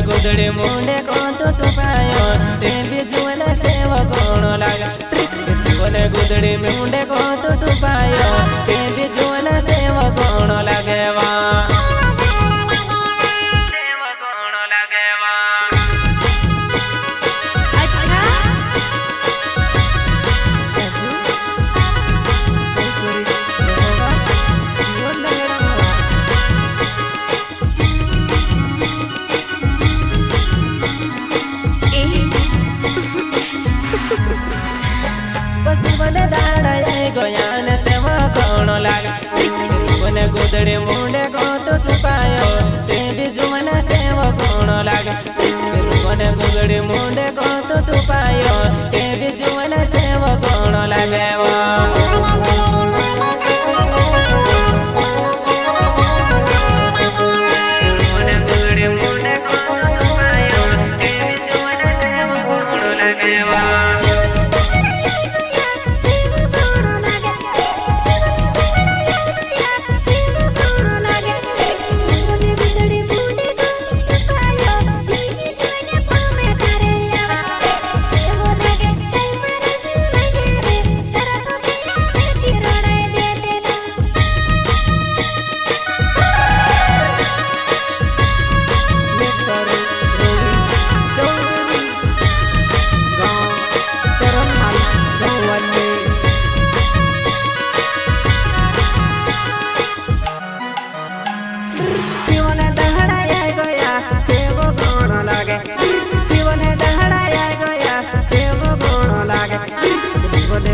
गुदड़ी मुंडे को तो टुपायो ते भी जुवन सेव कोण लागा शिवने गुदड़ी मुंडे को तो टुपायो ते भी जुवन सेव कोण लागेवा शिवने दाड़ा गोयान सेवा कोण लागा शिवने गुदड़ी मुंडे को तो टुपायो ते भी जुवन सेव कोण लागा शिवने गुदड़ी मुंडे को तो टुपायो ते भी जुवन सेव कोण लागेवा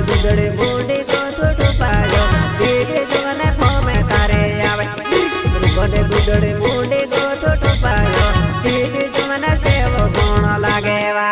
गुदड़ी मुंडे को तो टुपायो तेरे जुवन में तारे आवे गुदड़ी मुंडे को तो टुपायो तेरे जुवन सेव कोण लागेवा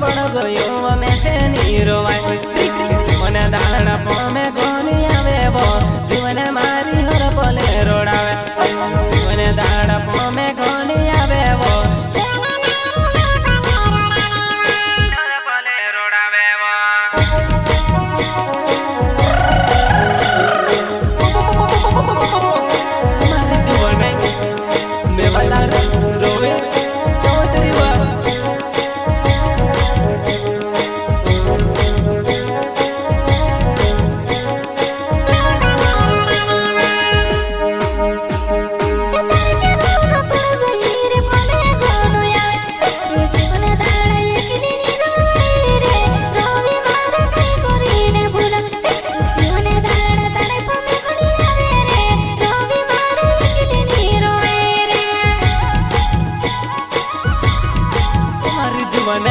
पड़ गयो में से नीरो शिवने दाड़ा में कोनी आवे वो जीवन मारी हर पले रोड़ावे शिवने दाड़ा में कोनी आवे वो हर पले रोड़ावे वो हमारे जीवन में बता रोवे चौधरी वो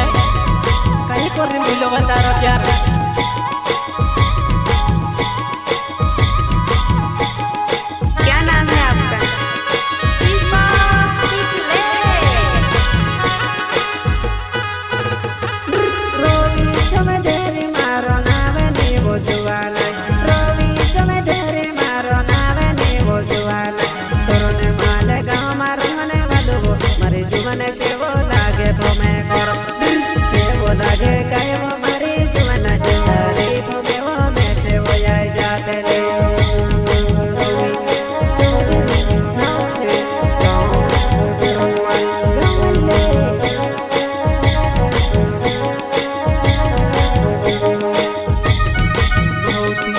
कहीं को मिलो बता रहा प्यार क्या नाम है आपका? रोवी समय तेरी मारो नावे नी वो जुवाना रोवी समय तेरी मारो नावे नी वो जुवाना तोरने माले गाँव मारो मने वालू वो मरे जुवने से वो लागे वो मैं करो से वो लागे कहे वो मरे जुवना जुवारे वो में से वो जाए जाते ले Rovi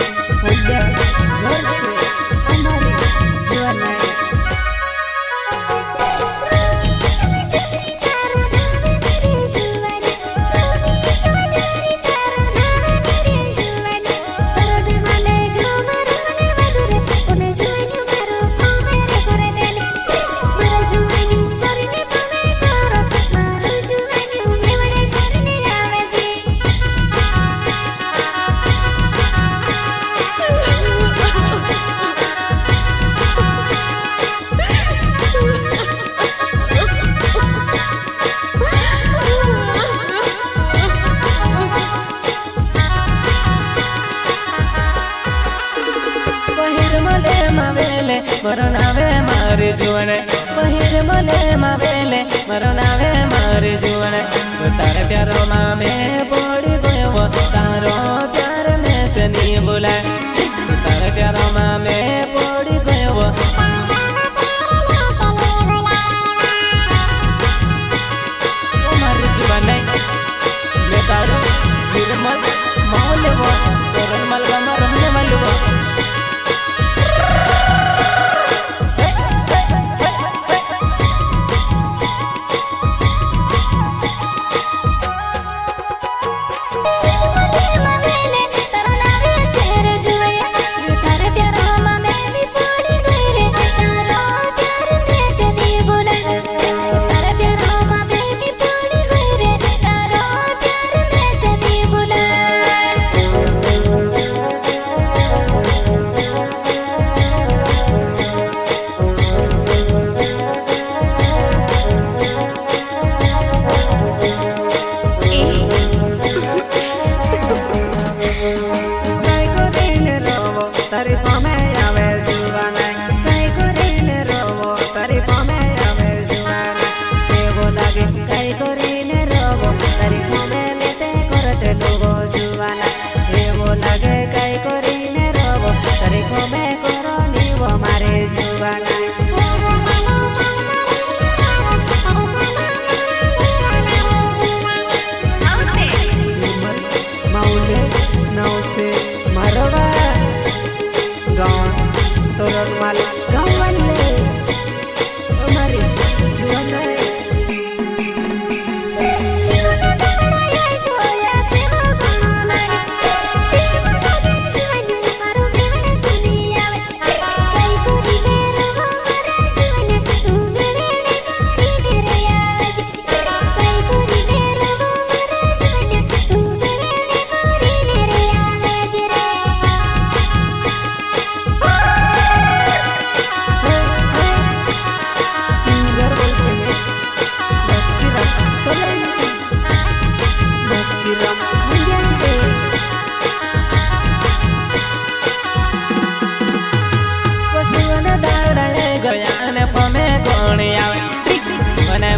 મારી જુવાને બહિર મલે માં બેલે મારો નાવે મારી જુવાને તારે પ્યારો માં મેં પડી ગયો તારો પ્યાર મેં સની બોલાય તારે પ્યારો માં મેં પડી ગયો મારી જુવાને મેં તારો નિર્મલ મૌલ્યવો તોરણમલ ગામમાં રહને વાલવો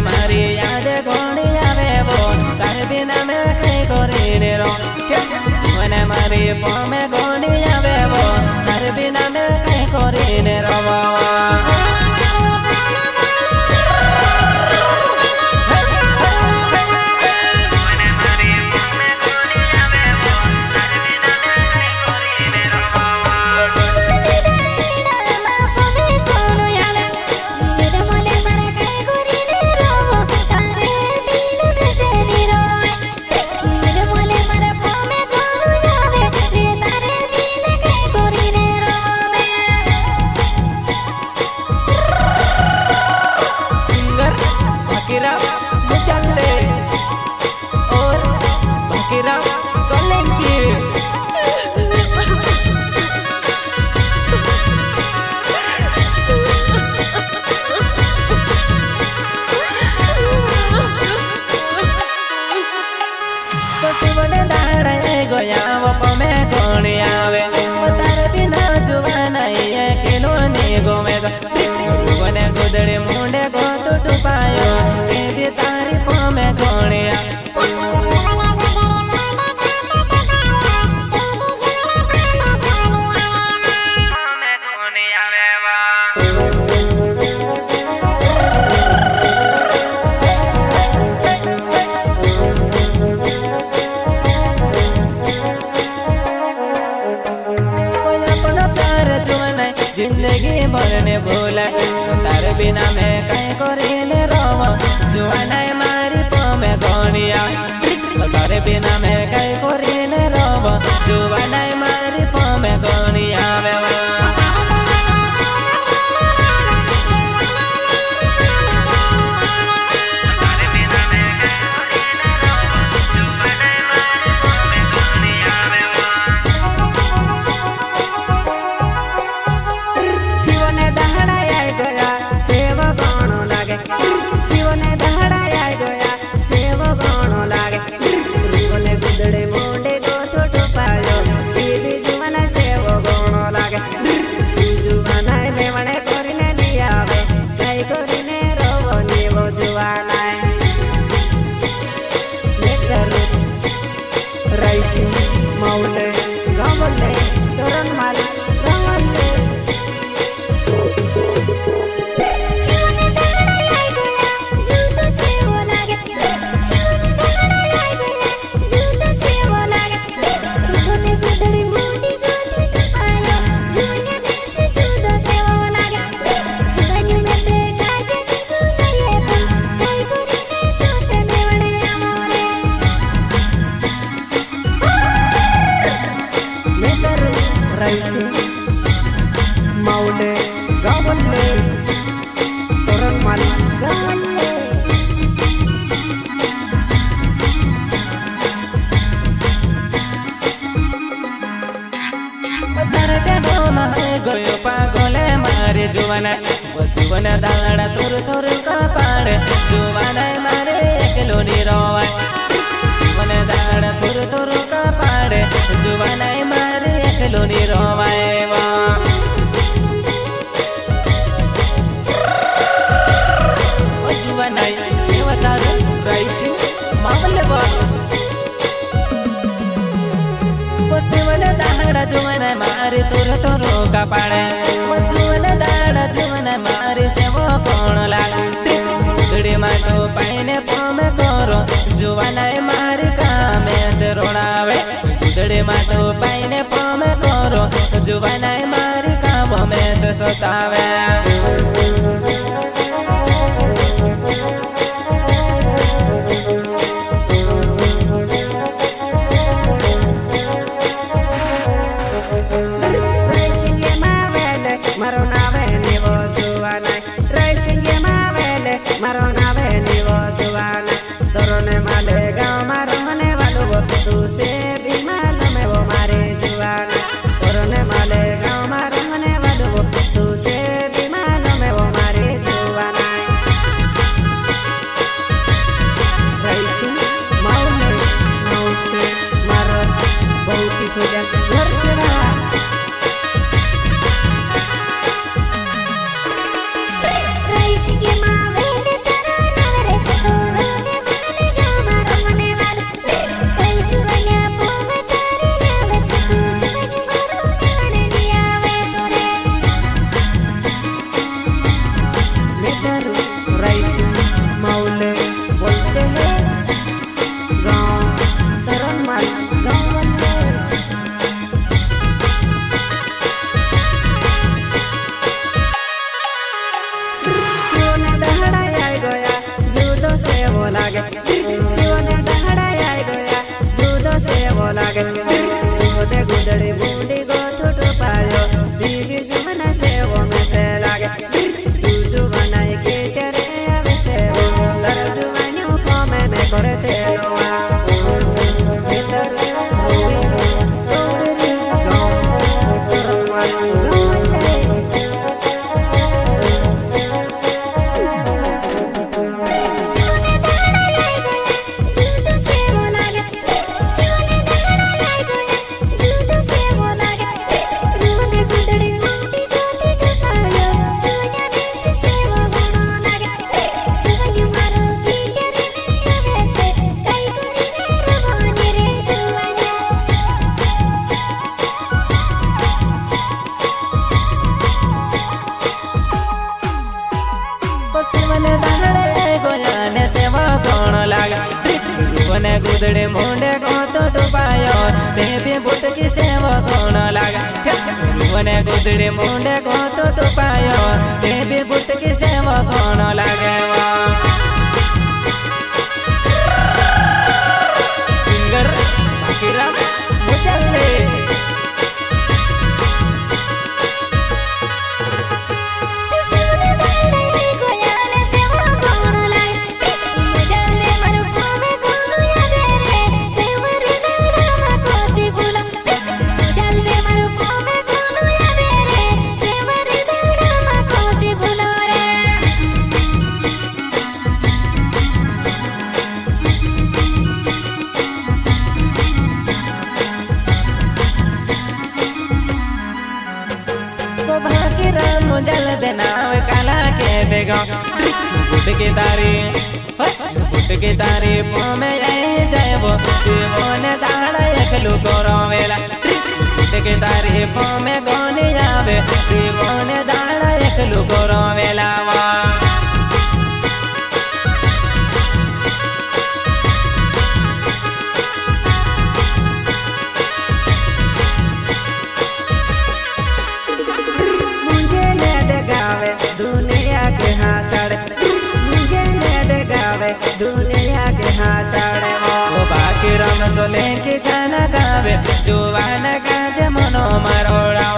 મારી યાદ કોણી આવે બો તારે બિના મેં કઈ કરીને રો મને મારી પોમે કોણી આવે બો તારે બિના મેં કઈ કરીને રો ગોદડે મુંડે ગોતો ટુપાયો એ બી તારી પોમે કોણિયા जिंदगी भरने भूला तार बिना मैं कहीं करे रोवा जुआना मारी पोमे गोनिया तार बिना मैं कहीं करे रोवा जुआना मारी पोमे गोनिया ગુદડે મોઢે ગોતો ટોપાયો એ બી જુવાના સેવો ગણો જીવન દાડા થોર થોર કપાડે જોવાના મારે એકલો ની રોવાય જીવન દાડા થોર થોર કપાડે જોવાના મારે એકલો ની રોવાય जुवानाई देवतारू राइसी मामले पचवन दाड़ा जुवना मारे तोर तोरो कपाड़े पचवन दाड़ा जुवना मारे सेवो कोण लागे गड़े माटो पाइने पोमे तोरो जुवना मारी कामे से रोणावे गड़े माटो पाइने पोमे तोरो जुवना मारी कामो में से सतावे गुदड़ी बूंदी गो थोटो पायो दीदी जुमना से वो में से लागे तू जुमना के तेरे आवे से दर जुमनियों को में करते लोआ इधर रोई सोदरी गाँव तरवाल गुदड़े मुंडे को तो डुबायो देवी बुट की सेवा कोण लागा वने गुदड़े मुंडे को तो डुबायो देवी बुट की सेवा कोण लागे सिंगर बाकीराम मुजल्ले जल देनाव काला के देगा बुट के तारी में जाए वो शिवने दाड़ा एकलू करो वेला बुट के तारी में गोने आवे शिवने दाड़ा एकलू करो वेला दुनिया के हाथड़े वो बाकी राम सोले के गाना गावे जुवान काज मनो मरोड़ाओ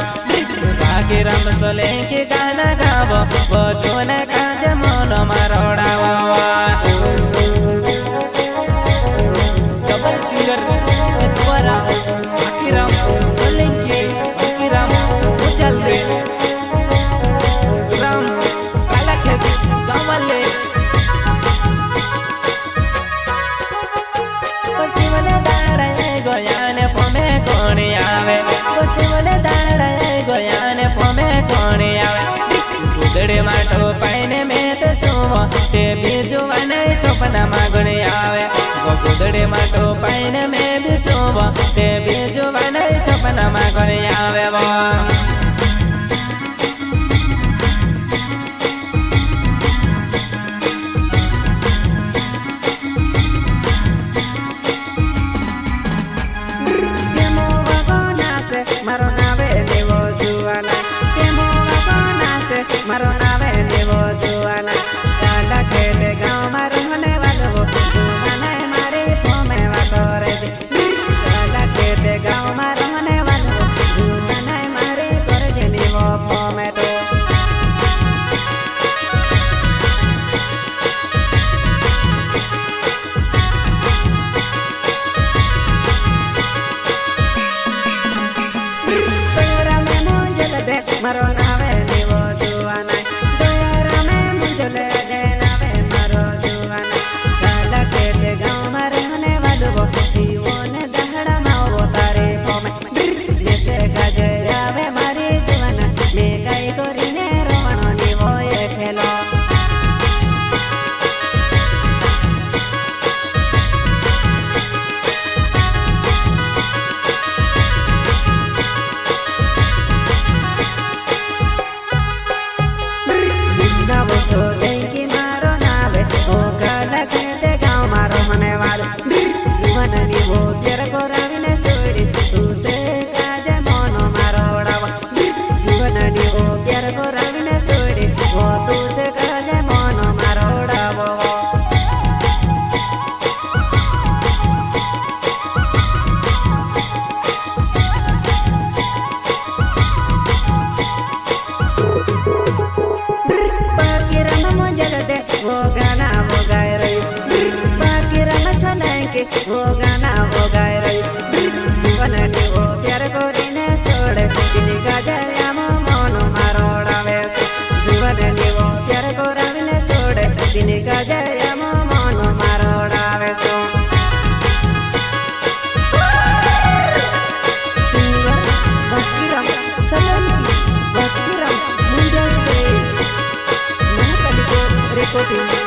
बाकी राम सोले के गाना गावो वो जुवान काज मनो मरोड़ाओ डबल सिंगर द्वारा बाकी राम सोले के बाकी राम मुजल्ले राम તે બીજું અને સપનામાં ગણી આવે ગોદડે માટો પાઈને મેં બેસોવો તે બીજું અને સપનામાં ગણી આવે મારો નાવે લેવો જુવાના તેમો વાગોના છે મારો નાવે લેવો જુવાના દાડા ખેતે ગામ મારો મને વાગવો જુવાના મારે ફોમે વાતો રે દાડા ખેતે ગામ મારો મને વાગવો જુવાના મારે કરે લેવો ફોમે તો મારો નાવે લેવો જુવાના દોયારા મે મુંજલે દે નાવે મારો જુવાના દાડા ખેતે ગામ મારે મને વાડવો જીવોને દહડા માવો તારે ફોમે જેસે ગાજે આવે મારી જવાના મે કઈ કરીને રોવણો નીવો એ ખેલો so denki maro nave o kala khete gaon maro mane walo jivan ni wo ter koravine sodi tu se kaje mono maro dawa jivan ni wo ter koravine sodi wo tu se kaje mono maro dawa वो गाना वो गाए रही बाकी रम सुनाए के वो गाना वो गाए रही जीवन ने वो प्यार कोरीने छोड़े दिन का जया मोनो मारो डावे जीवन ने वो प्यार कोराविने छोड़े दिन का जया मोनो मारो डावे सो सिंगर बकीरम सलंकी बकीरम मुंजल के recording